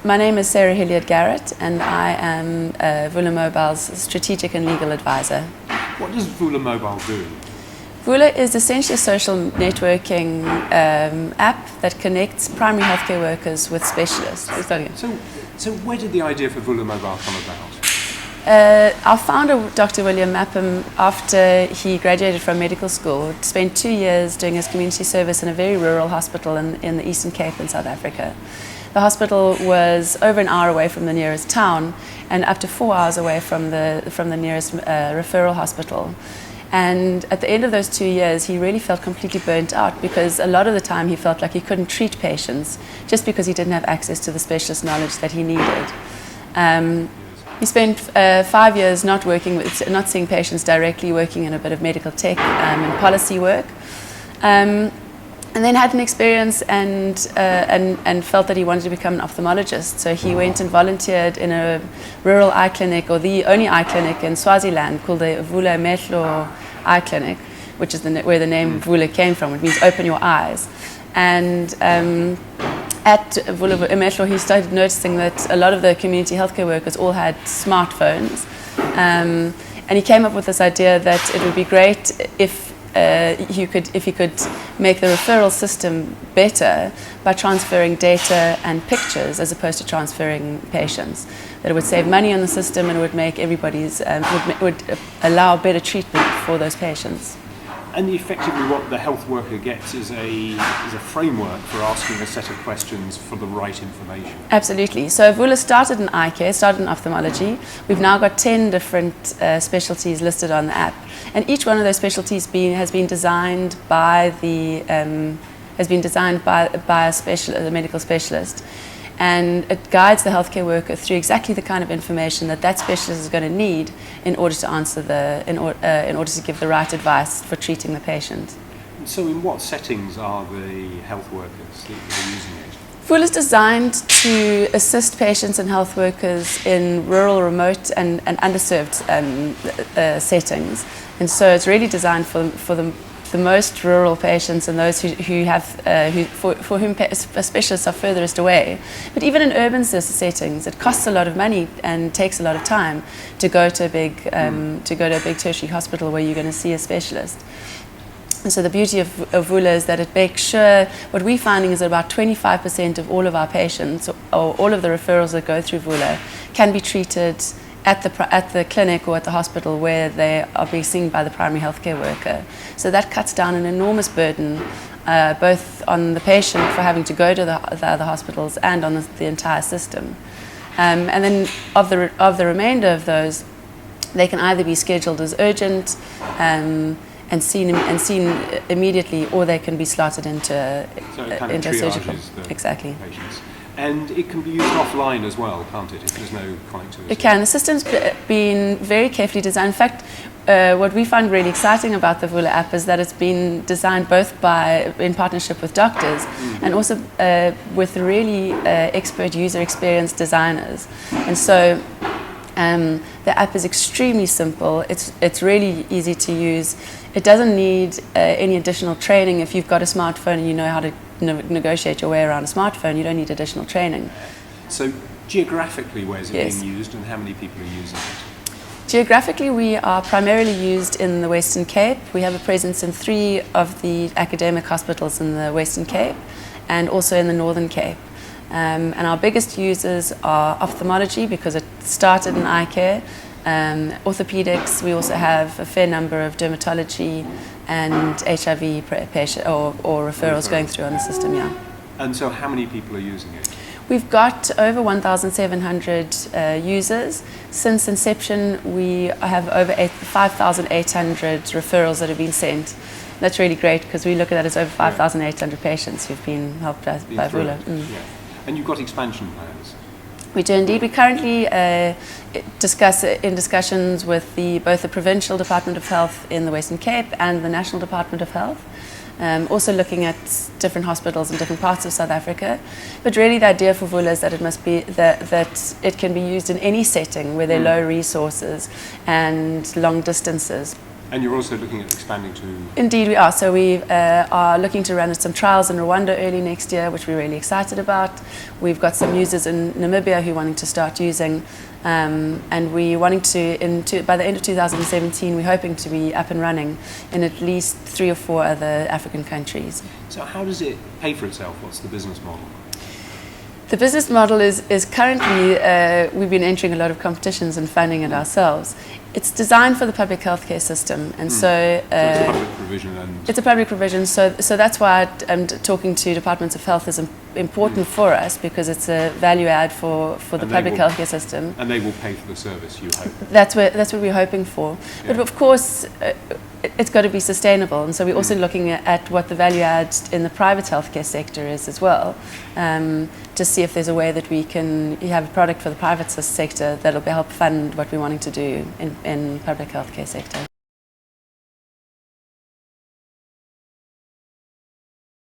My name is Sara Hilliard Garrett, and I am Vula Mobile's strategic and legal advisor. What does Vula Mobile do? Vula is essentially a social networking app that connects primary healthcare workers with specialists. So where did the idea for Vula Mobile come about? Our founder, Dr. William Mapham, after he graduated from medical school, spent 2 years doing his community service in a very rural hospital in the Eastern Cape in South Africa. The hospital was over an hour away from the nearest town and up to 4 hours away from the nearest referral hospital. And at the end of those 2 years, he really felt completely burnt out because a lot of the time he felt like he couldn't treat patients just because he didn't have access to the specialist knowledge that he needed. He spent 5 years not seeing patients directly, working in a bit of medical tech and policy work. And then had an experience and felt that he wanted to become an ophthalmologist. So he went and volunteered in a rural eye clinic, or the only eye clinic in Swaziland, called the Vula Mobile Eye Clinic, which is where the name Vula came from. It means open your eyes. And at Vula Mobile, he started noticing that a lot of the community healthcare workers all had smartphones. And he came up with this idea that it would be great if he could make the referral system better by transferring data and pictures as opposed to transferring patients. That it would save money on the system and it would make would allow better treatment for those patients. And effectively what the health worker gets is a framework for asking a set of questions for the right information. Absolutely. So Vula started in eye care, started in ophthalmology. We've now got 10 different specialties listed on the app. And each one of those specialties has been designed by a medical specialist. And it guides the healthcare worker through exactly the kind of information that specialist is going to need in order to in order to give the right advice for treating the patient. So, in what settings are the health workers that are using it? Vula is designed to assist patients and health workers in rural, remote, and underserved settings, and so it's really designed for the most rural patients and those for whom specialists are furthest away. But even in urban settings, it costs a lot of money and takes a lot of time to go to a big tertiary hospital where you're going to see a specialist. And so the beauty of Vula is that it makes sure, what we're finding is that about 25% of all of our patients, or all of the referrals that go through Vula, can be treated at the clinic or at the hospital where they are being seen by the primary healthcare worker. So that cuts down an enormous burden, both on the patient for having to go to the other hospitals and on the entire system. And then of the remainder of those, they can either be scheduled as urgent and seen immediately, or they can be slotted into surgical. Exactly. Patients. And it can be used offline as well, can't it, if there's no connectivity? It can. The system's been very carefully designed. In fact, what we find really exciting about the Vula app is that it's been designed both in partnership with doctors and also with really expert user experience designers. And so the app is extremely simple. It's really easy to use. It doesn't need any additional training. If you've got a smartphone and you know how to negotiate your way around a smartphone, you don't need additional training. So geographically, where is it being used and how many people are using it? Geographically, we are primarily used in the Western Cape. We have a presence in 3 of the academic hospitals in the Western Cape and also in the Northern Cape. And our biggest users are ophthalmology because it started in eye care, orthopedics. We also have a fair number of dermatology and HIV patient or referrals going through on the system, yeah. And so how many people are using it? We've got over 1,700 users. Since inception, we have over 5,800 referrals that have been sent. That's really great because we look at that as over 5,800 patients who've been helped by Vula. Yeah. And you've got expansion plans? We do indeed. We currently in discussions with both the Provincial Department of Health in the Western Cape and the National Department of Health. Also looking at different hospitals in different parts of South Africa. But really the idea for Vula is that it must be that it can be used in any setting where there are low resources and long distances. And you're also looking at expanding to... Indeed we are. So we are looking to run some trials in Rwanda early next year, which we're really excited about. We've got some users in Namibia who are wanting to start using, and we're wanting to, by the end of 2017, we're hoping to be up and running in at least 3 or 4 other African countries. So how does it pay for itself? What's the business model? The business model is currently, we've been entering a lot of competitions and funding it ourselves. It's designed for the public healthcare system, and so it's a public provision. And it's a public provision. So that's why talking to departments of health is important for us, because it's a value add for the public healthcare system. And they will pay for the service, you hope. That's what we're hoping for. Yeah. But of course, it's got to be sustainable, and so we're also looking at what the value add in the private healthcare sector is as well, to see if there's a way that we can have a product for the private sector that'll help fund what we're wanting to do in public healthcare sector.